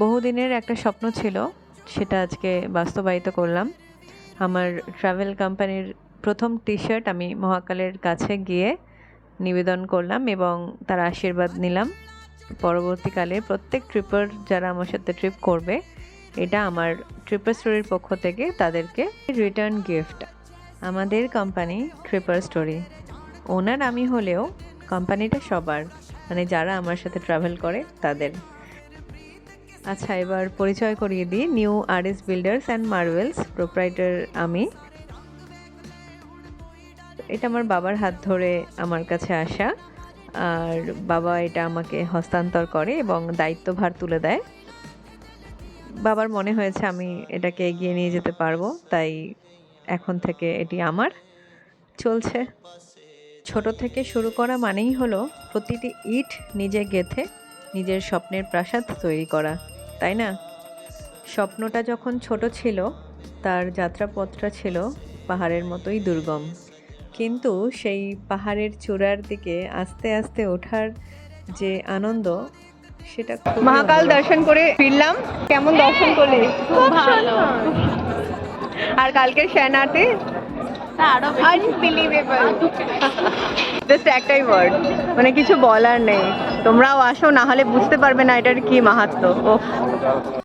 বহুদিনের একটা স্বপ্ন ছিল, সেটা আজকে বাস্তবায়িত করলাম। আমার ট্রাভেল কোম্পানির প্রথম টি-শার্ট আমি মহাকালের কাছে গিয়ে নিবেদন করলাম এবং তার আশীর্বাদ নিলাম। পরবর্তীকালে প্রত্যেক ট্রিপার যারা আমার সাথে ট্রিপ করবে, এটা আমার ট্রিপার স্টোরির পক্ষ থেকে তাদেরকে রিটার্ন গিফট। আমাদের কোম্পানি ট্রিপার স্টোরি, ওনার আমি হলেও কোম্পানিটা সবার, মানে যারা আমার সাথে ট্রাভেল করে তাদের। আচ্ছা, এবার পরিচয় করিয়ে দিই। New RS builders and marbles proprietor আমি। এটা আমার বাবার হাত ধরে আমার কাছে আসা, আর বাবা এটা আমাকে হস্তান্তর করে এবং দায়িত্বভার তুলে দেয়। বাবার মনে হয়েছে আমি এটাকে এগিয়ে নিয়ে যেতে পারবো, তাই এখন থেকে এটি আমার চলছে। ছোট থেকে শুরু করা মানেই হলো প্রতিটি ইট নিজে গেঁথে নিজের স্বপ্নের প্রাসাদ তৈরি করা, তাই না? স্বপ্নটা যখন ছোট ছিল, তার যাত্রাপথটা ছিল পাহাড়ের মতোই দুর্গম, কিন্তু সেই পাহাড়ের চূড়ার দিকে আস্তে আস্তে ওঠার যে আনন্দ, সেটা মহাকাল দর্শন করে ফিরলাম। কেমন দর্শন করলি? খুব ভালো। আর কালকের শয়নাতে আরো আনবিলিভেবল। জাস্ট একটাই ওয়ার্ড, মানে কিছু বলার নেই। তোমরাও আসো, না হলে বুঝতে পারবে না এটার কি মাহাত্ম্য। ওহ।